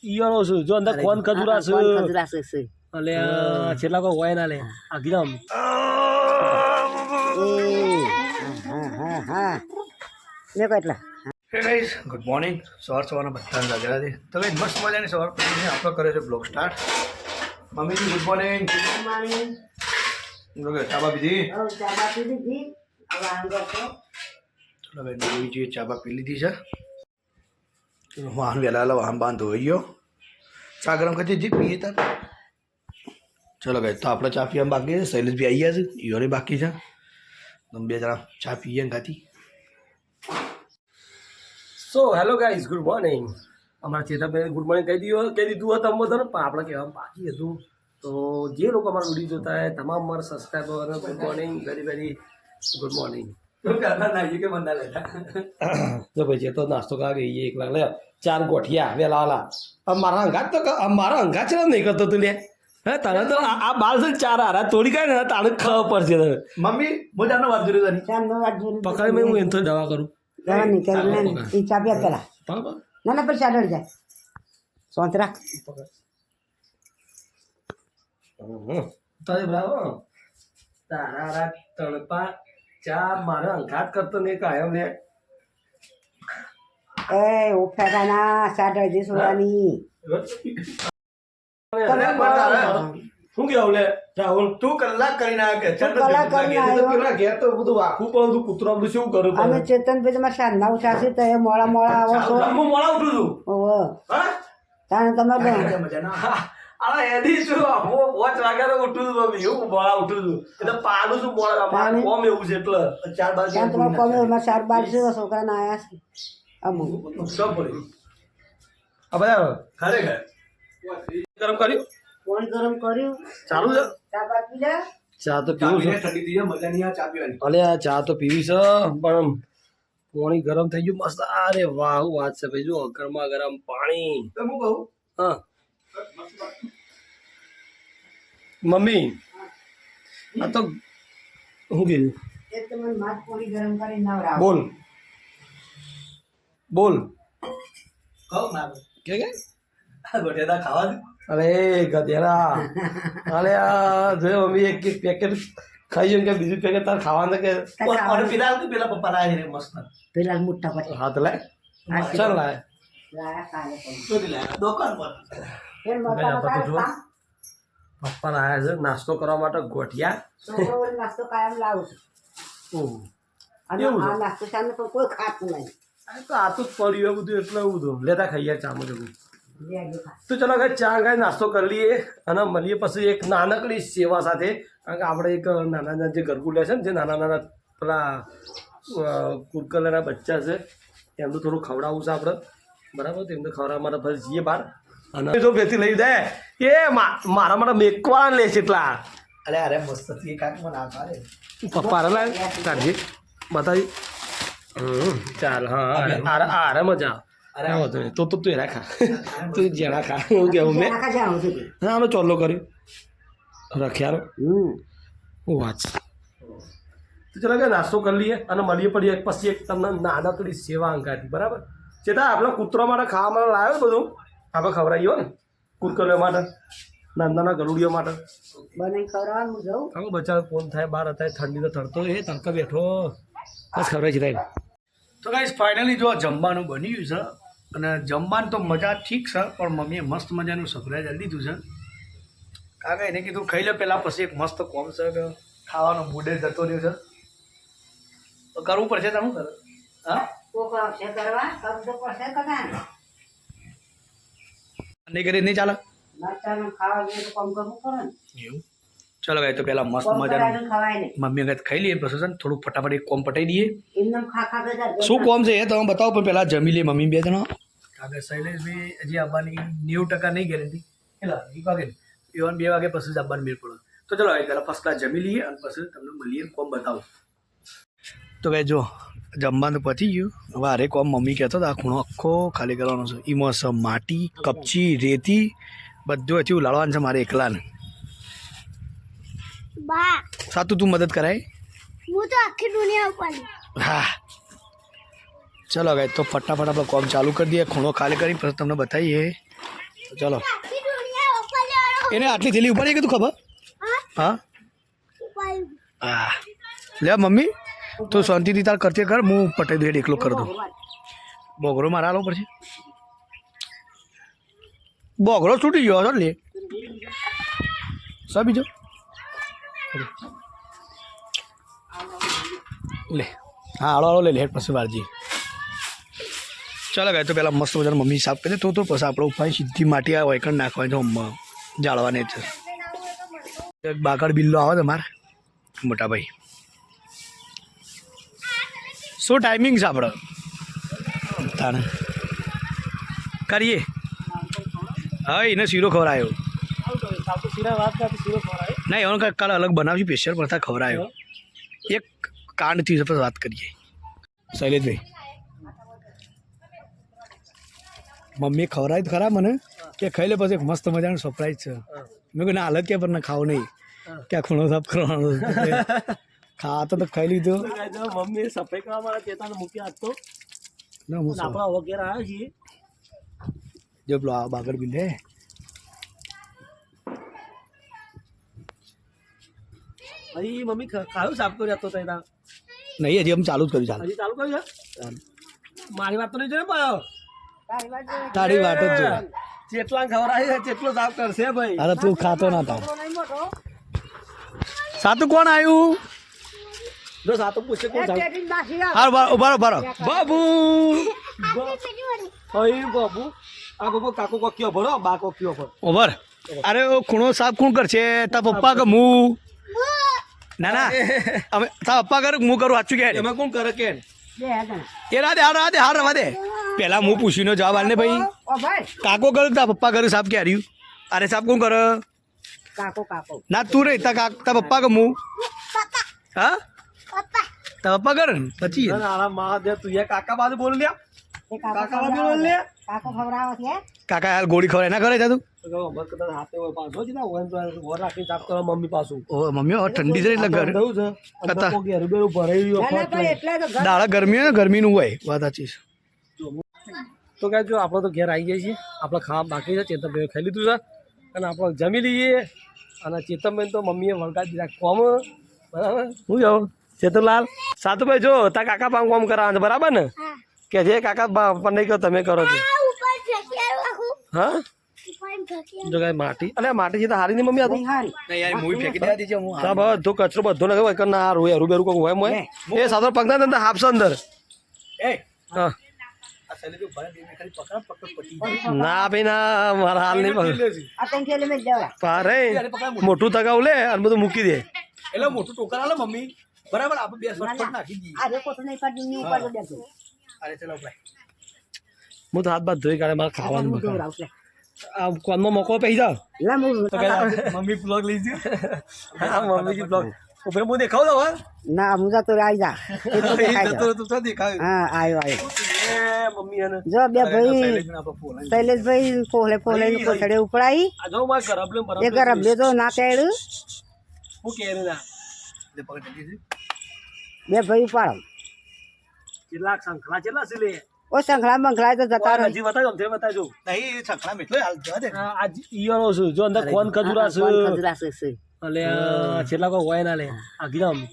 ઈયરો છે જો અંદર કોન ખજૂરા છે ખજૂરા છે અલે છેલ્લા કોઈ હોય ના લે આ ગીરામ લે કેટલા હે ગાઈઝ ગુડ મોર્નિંગ સવારના બધાને રાજા તો ભાઈ મસ્ત મજાની સવાર પછી આપણો કર્યો છે બ્લોગ સ્ટાર્ટ મમ્મીજી ગુડ મોર્નિંગ ચાબા પીધી ચલો ભાઈ મમ્મીજીએ ચાબા પી લીધી છે વાહન વહેલા વાહન બાંધ ધોઈ ગયો ચા ગરમ કરી દીધી પીએ તાર ચલો ભાઈ તો આપણે ચા પીવા બાકી છે શૈલેષ બી આવી ગયા છે ઈયોને બાકી છે તમે બે જણા ચા પીએ ને ખાતી so hello guys good morning અમારા ચેતાભાઈ ગુડ મોર્નિંગ કહી દીધું હતું બધાને પણ આપણે કહેવામાં બાકી હતું તો જે લોકો અમારા વિડીયો જોતા હોય તમામ મારા સબસ્ક્રાઈબરોને good morning very very good morning તો ભાઈ જે તો નાસ્તો કરવા ગઈ એક લાખ લે 4 ગોઠિયા વેલા વાલા મારા અંગાત તો મારા અંગાત છે નહીં કરતો તું લે હે તને તો આ બાલ છે 4 હારા તોડી કાઢે ને તારે ખબર પડશે તને મમ્મી મોજાનો વાત જોઈ પકડી મેં હું એમ તો દવા કરું દવા નીકળી ઈ ચાપ્યા પેલા ના પર ચાડર જાય સોંત રાખ તારે બ્રાવો તારા રાત તણપા ચા મારા અંગાત કરતો નહીં કાયમ લે એ ઉફેરાના ચાડર જે સોડાની શું કેવું લે રાહુલ તું કલાક કરીને આવ્યો કલાક કરીને આવ્યો. પેલા ઘેર તો બધું વાખું પડું કૂતરો બધું શું કરું અમે ચેતનભાઈ તમારે સાંજના ઉઠાશે તો એ મોડા મોડા આવો છો હું મોડા ઉઠું છું ઓહો તાણે તમારે હા અરે એથી શું હું 5 વાગ્યા તો ઉઠું છું મમ્મી હું મોડા ઉઠું છું એટલે પાડું છું મોડા તાણે? કોમ એવું છે એટલે 4 બાજુ ત્યાં તમારે કોમેમાં 4-12 છે છોકરાના આયા છે અમુક સબ પડી આ બધા ખરેખર ગરમ કર્યું પાણી ગરમ કર્યું ચાલુ છે ચા બાકી લે ચા તો પીવું છે ઠંડી થઈ જાય મજા નહીં આવે ચા પીવાની અલે આ ચા તો પીવી છે પણ પાણી ગરમ થઈ ગયું મસ્ત અરે વાહ શું વાત છે ભાઈ જો ગરમા ગરમ પાણી તો હું કહું હા મમ્મી આ તો શું કીધું એ તમને માથ પાણી ગરમ કરી નવરાવો બોલ બોલ કહું ના કે બટેટા ખાવા દે અરે ગધેડા અરે આ જો મમ્મી એક પેકેટ ખાઈ જાય કે બીજું પેકેટ તાર ખાવાનું કે ઓર પેલા પપ્પા લાયા છે મસ્ત પેલા મોટા પછી હાથ લાય ચાલ લાય લાયા કાલે તો લાયા દુકાન પર એ મોટા મોટા પપ્પા લાયા છે નાસ્તો કરવા માટે ગોઠિયા છોકરો નાસ્તો કાયમ લાવું છું ઓહ અને એવું છે? આ નાસ્તો સામે તો કોઈ ખાતું નહીં આ તો આ તો જ પડ્યું બધું એટલે એવું બધું લેતા ખાઈએ ચામાં જવું લે ખા તો ચલો ગાય ચા ગાય નાસ્તો કરી લઈએ અને મળીએ પછી એક નાનકડી સેવા સાથે કારણ કે આપણે એક નાના નાના જે ઘરકુલે છે ને જે નાના નાના પેલા કુરકલાના બચ્ચા છે એમનું થોડું ખવડાવવું છે આપણે બરાબર તો એમને ખવડાવવા માટે પછી જઈએ બહાર અને જો ભેથી લઈ દે એ મારા માટે મેકવા લે છે એટલા અરે અરે મસ્ત થી કાક મને આ કરે પપ્પા લાય કાઢજી બતાવી ચાલ હા આરે મજા અરે વાંધો નહીં તો તું એના ખા તું જેણા ખા એવું કેવું મેં આખા જાણું છું કે હા આનો ચોલ્લો કર્યો રખ્યારો હું વાત તો ચાલો કે નાસ્તો કરી લઈએ અને મળીએ પડીએ પછી એક તમને નાના થોડી સેવા અંકાથી બરાબર ચેતા આપણે કૂતરો માટે ખાવા માટે લાવ્યો બધું આપણે ખવડાવીએ ને કુરકલીઓ માટે નાના ગરુડીઓ માટે બનાવી ખવડાવવાનું જવું હવે બચારો ફોન થાય બહાર હતા ઠંડી તો તડતો એ તડકા બેઠો બસ ખવડાવી છે થાય તો ગાઈસ ફાઇનલી જો જમવાનું બની ગયું છે અને જમવાનું તો મજા ઠીક છે પણ મમ્મીએ મસ્ત મજાનું સરપ્રાઈઝ આપી દીધું છે કારણ કે એને કીધું ખાઈ લે પહેલાં પછી એક મસ્ત કોમ છે કે ખાવાનો મૂડે જતો રહ્યો છે તો કરવું પડશે તમે શું કરો હા કોક આવશે કરવા કમ તો પડશે કદાચ નહીં કરી નહીં ચાલે નાસ્તાનું ખાવા જોઈએ તો કમ કરવું પડે ને એવું ચાલો ભાઈ તો પહેલાં મસ્ત કમ મજાનું કરાવીને ખવાય નહીં મમ્મી વખત ખાઈ લઈએ પછી છે ને થોડુંક ફટાફટ એક કોમ પટાઈ દઈએ એમને ખા ખા કરતા શું કોમ છે એ તમે બતાવો પણ પહેલાં જમી લઈએ મમ્મી બે જણા કારણ કે શૈલેષભાઈ હજી આવવાની 90% નહીં ગેરંટી કેટલા 1 વાગે એવન 2 વાગે પછી જ આવવાનું મેળ પડે તો ચલો હવે પહેલાં ફર્સ્ટ ક્લાસ જમી લઈએ અને પછી તમને મળીએ કોમ બતાવું તો ભાઈ જો જમવાનું પતી ગયું હવે અરે કોમ મમ્મી કહેતો હતો આ ખૂણો આખો ખાલી કરવાનો છે એમાં છે માટી કપચી રેતી બધું હજી ઉલાળવાનું છે મારે એકલાને બા સાતું તું મદદ કરાય હું તો આખી દુનિયા ઉપર હા ચલો ભાઈ તો ફટાફટ આપણે કોમ ચાલુ કરી દઈએ ખૂણો ખાલી કરી પછી તમને બતાવીએ ચલો આખી દુનિયા ઉપાડી વાળો એને આટલી થેલી ઉપાડી કે તું ખબર હા ઉપાડી હા લે મમ્મી તું શાંતિથી તાર કરતે કર હું પટાઈ દઉં એકલો કરી દઉં બોગરો મારા આલો પછી બોગરો છૂટી ગયો હતો લે સા બીજો લે હા હાલો હાલો લે લે પછી વારજી ચાલો ગાય તો પહેલાં મસ્ત મજાનું મમ્મી સાફ કરી દે તો પછી આપણે ઉપાય સીધી માટી આ વૈકણ નાખવાની તો જાળવાની છે એક બાકડ બિલ્લો આવે તમારે મોટા ભાઈ શું ટાઈમિંગ છે આપણે તાણે કરીએ હા એને શીરો ખવડાયો ના એનો કંઈક કાલે અલગ બનાવશું સ્પેશિયલ પડતા ખવડાયો એક કાંડથી પછી વાત કરીએ શૈલેષભાઈ મમ્મી ખવડાવી તો ખરા મને કે ખાઈ લે પછી એક મસ્ત મજાનું સરપ્રાઈઝ છે મેં કહ્યું ના અલગ કે પણ ખાવ નહીં ક્યાં ખૂણો સાફ કરવાનો ખાતો તો ખાઈ લીધો મમ્મી સફાઈ કરવા મારા ચેતાને મૂકી આપતો ના હું આપણા વગેરે આવ્યા છીએ જો પેલો આ બાગડ બિલ હે હજી મમ્મી ખાયું સાફ કરી આપતો તઈ તા નહીં હજી આમ ચાલુ જ કર્યું ચાલુ હજી ચાલુ કર્યું છે મારી વાત તો નહીં જોયે પાયો તારી વાત જ છે જેટલા ખવડાય તેટલો સાફ કરશે ભાઈ અરે તું ખાતો ના તાર સાતું કોણ આવ્યું જો સાતો પૂછે કોણ સાફ હાર ઉભારો ઉભારો બાબુ હઈ બાબુ આ બાબુ કાકો કોક્યો ભરો બા કોક્યો ભરો ઉભર અરે ઓ ખૂણો સાફ કોણ કરશે તાર પપ્પા કે હું ના ના અમે તાર પપ્પા કરે હું કરું સાચું કે એમાં કોણ કરે કે એ રાધે હાર રવા દે પેલા હું પૂછીને જવાબ આલ ને ભાઈ કાકો કરે તાર પપ્પા કરે સાફ કે હાર્યું અરે સાફ કોણ કરે ના તું રે તાર પપ્પા કે હું હા તાર પપ્પા કરે ને પછી ના મહાદેવ તું એ કાકા બાજુ બોલ લ્યા કાકા બાજુ બોલ લ્યા કાકા યાર ગોળી ખવડાય ના કરે તું હાથે હોય પાછો જ ના હોય તો ઘર રાખીને સાફ કરવા મમ્મી પાછું ઓ મમ્મી હવે ઠંડી છે એટલે ઘર દઉં છે હતા. ઘેરું ભરાઈ ગયું દાડા ગરમી હોય ને ગરમીનું હોય વાત સાચી છે તો કહે જો આપણે તો ઘેર આવી ગયા છીએ આપણે ખાવા બાકી છે ચેતનભાઈ ખાઈ લીધું છે અને આપણે જમી લઈએ અને ચેતનભાઈ તો મમ્મીએ વળગાડી દીધા કોમ બરાબર હું જાઉં ચેતનલાલ સાતુભાઈ જો તાર કાકા પામ કોમ કરાવવાનું છે બરાબર ને કે જે કાકા પણ નહીં કહો તમે કરો છો આ ઉપર ફેંકી રાખું હા ઉપર ફેંકી જો કાંઈ માટી અલે માટી છે તો હારી ની મમ્મી આ તો યાર મૂવી ફેંકી દેવા દીજે હું હા બધો કચરો બધો નાખે હોય કે ના રોય રૂ બેરું કોઈ હોય મોય એ સાતો પગના અંદર હાફસો અંદર એ હા આ સેલે જો ભરે દે ખાલી પકડ પટી ના ભાઈ ના મારા હાલ નહીં પકડ પારે મોટું તગાવ લે અને બધું મૂકી દે એટલે મોટું ટોકર આલે મમ્મી બરાબર આપણે બે શોર્ટકટ નાખી દઈએ અરે ચલો ભાઈ હું તો હાથ બાદ ધોઈ કાઢે મારે ખાવાનું આ કોનમાં મોકો પહી જાવ મમ્મી બ્લોગ લઈ જ હા મમ્મી બ્લોગ ઉપર હું દેખાવ દો હા ના મુજા તો આવી જા તો તો દેખાવ હા આવ્યો એ મમ્મી અને જો બે ભાઈ શૈલેષભાઈ પોલે કોથળે ઉપડાઈ આ જો માર ગરબ લે એ ગરબ લેજો ના કેડું હું કે રે ના દે પકડ દીધી બે ભાઈ ઉપાડો કેટલા સંખલા કેટલા છે લે ઓ સંખલા બંખલા તો જતા રહે હજી બતાજો તે બતાજો નહીં છકડા મેટલો હાલ જવા દે આજ ઈયરો છે જો અંદર કોન ખજુરા છે ખજરા છે અલે છેલ્લા કોઈ હોય ના લે આગલમ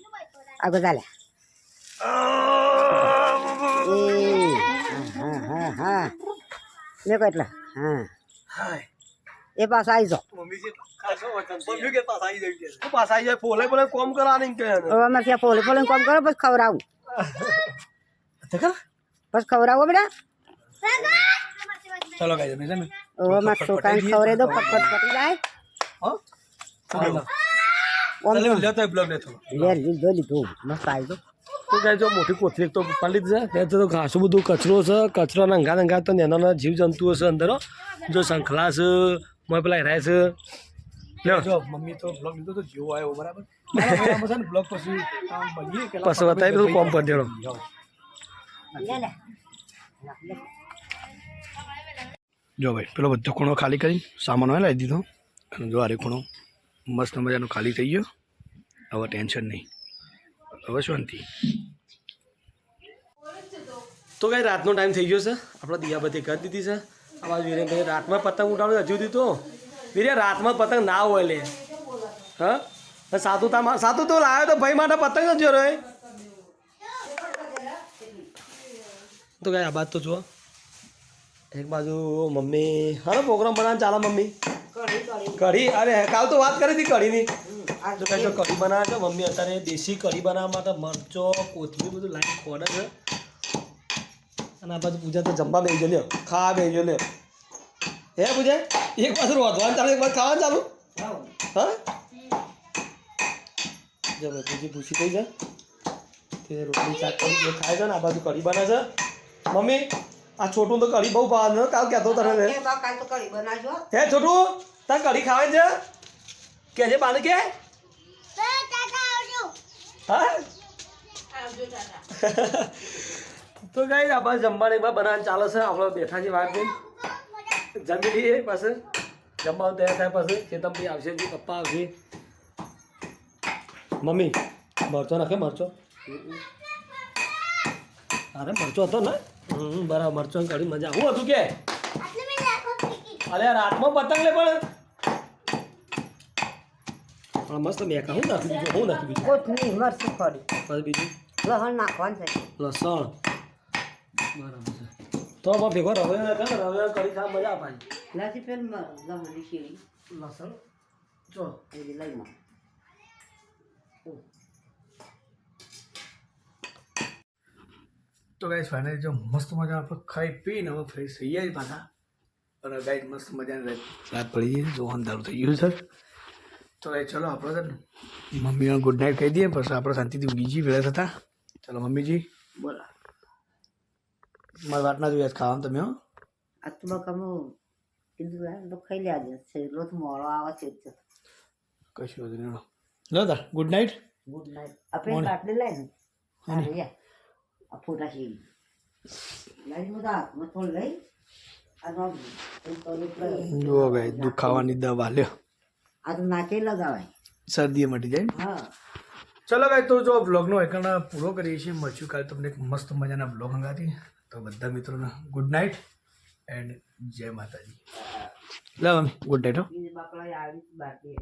આગળ ચાલે હા હા મેં કેટલા હા હાય એ પાછા આવી જાઓ મમ્મી જે ખાસો વચન મમ્મી કે પાસ આવી જઈ તું પાછા આવી જાય પોલે પોલે કોમ કરવાની કે હવે અમે ત્યાં પોલે કામ કરો પછી ખવડાવું પછી ખવડાવો બેટા ચલો ગાઈ જમે જમે હવે મારા છોકરાને ખવડાવી દો ફટફટ પટી જાય હો ઓમ લે લેતો બ્લોગ લેતો લીધું મસ્ત આવી જાઓ તો કહે જો મોટી કોથળી તો પાલી છે ત્યાં તો ઘાસું બધું કચરો છે કચરો નંગા તો નાના જીવ જંતુઓ છે અંદર જો શંખલા છે મોય પેલા હેરાય છે લ્યો જો મમ્મી તો બ્લોગ લીધો તો જેવો આવ્યો બરાબર મારા છે ને બ્લોગ પછી કામ બની કે પછી બતાવી બધું કોમ કરી દેડો જો ભાઈ પેલો બધો ખૂણો ખાલી કરી સામાન હોય લાવી દીધો અને જો આરે ખૂણો મસ્ત મજાનો ખાલી થઈ ગયો હવે ટેન્શન નહીં હવે શાંતિ તો કઈ રાતનો ટાઈમ થઈ ગયો છે આપણે દિયાબત્તી કરી દીધી છે આવા વીરેનભાઈ રાતમાં પતંગ ઉડાડો હજુ સુધી તો વીરે રાતમાં પતંગ ના હોય લે હા સાતું તો લાવ્યો તો ભાઈ માટે પતંગ જ જોયો તો કઈ આ બાદ તો જુઓ એક બાજુ મમ્મી હા પ્રોગ્રામ બનાવવાનું ચાલે મમ્મી કઢી અરે કાલ તો વાત કરી હતી કઢીની તો કઈ તો કઢી બનાવે છે મમ્મી અત્યારે દેશી કઢી બનાવવા માટે મરચો કોથમીર બધું લાઈન ખોડે છે અને આ બાજુ પૂજા તો જમવા બેસી ગયો લ્યો ખાવા બેસી ગયો લ્યો હે પૂજા એક બાજુ રોધવાનું ચાલુ એક બાજુ ખાવાનું ચાલુ હા જો ભાઈ પૂછી પૂછી કઈ છે તે રોટલી શાક કરી ખાય છે ને આ બાજુ કઢી બને છે મમ્મી આ છોટું તો કઢી બહુ ભાવે કાલ કહેતો તને હે છોટું તાર કઢી ખાવે છે કે છે બાને કે હા તો કઈ આપણે જમવાની બનાવવાનું ચાલે છે આપણે બેઠા છીએ વાત જઈને જમી લઈએ પાસે જમવાનું તૈયાર થાય પછી ચેતનભાઈ આવશે પપ્પા આવશે મમ્મી મરચો નાખે મરચો અરે મરચો હતો ને બરાબર મરચો કઢી મજા હું હતું કે અરે રાતમાં પતંગ લે પણ મસ્ત મેકા હું નાખી બીજું હું નાખી બીજું કોથમીર મરચું ખોડી પછી બીજું લસણ નાખવાનું છે લસણ બરાબર છે તો આમાં ભેગો રવે નાખે ને રવે કરી ખા મજા આવે લસી પેલ લસણની શીરી લસણ જો એ લઈ તો ગાઈસ ફાઇનલી જો મસ્ત મજા આપણે ખાઈ પીને હવે ફ્રેશ થઈ જાય પાછા અને ગાઈસ મસ્ત મજાની રાત પડી ગઈ જો અંધારું થઈ ગયું સર તો ગાઈસ ચલો આપણે છે ને મમ્મીને ગુડ નાઇટ કહી દઈએ પછી આપણે શાંતિથી ઊંઘી જઈએ વેળા થતા ચલો મમ્મીજી બોલો મારી વાત ના જોઈએ ખાવાનું તમે હો આ તો બકામો કીધું તો ખાઈ લે આજે છે રોજ મોડો આવે છે કશું વધુ નહીં લો તાર ગુડ નાઇટ ગુડ નાઇટ આપણે કાટલે લઈ ને હા રે આ ફોટા છે લઈ મુદા હાથમાં થોડું લઈ આ જુઓ ગાઈસ દુખાવાની દવા લ્યો આ તો નાકે લગાવાય શરદી મટી જાય હા ચલો ભાઈ તો જો બ્લોગનો એકણ પૂરો કરીએ છીએ મળશું કાલે તમને એક મસ્ત મજાના બ્લોગ હંગાથી તો બધા મિત્રોને ગુડ નાઇટ એન્ડ જય માતાજી લે મમ્મી ગુડ નાઇટ હો બાપડા આવી બાકી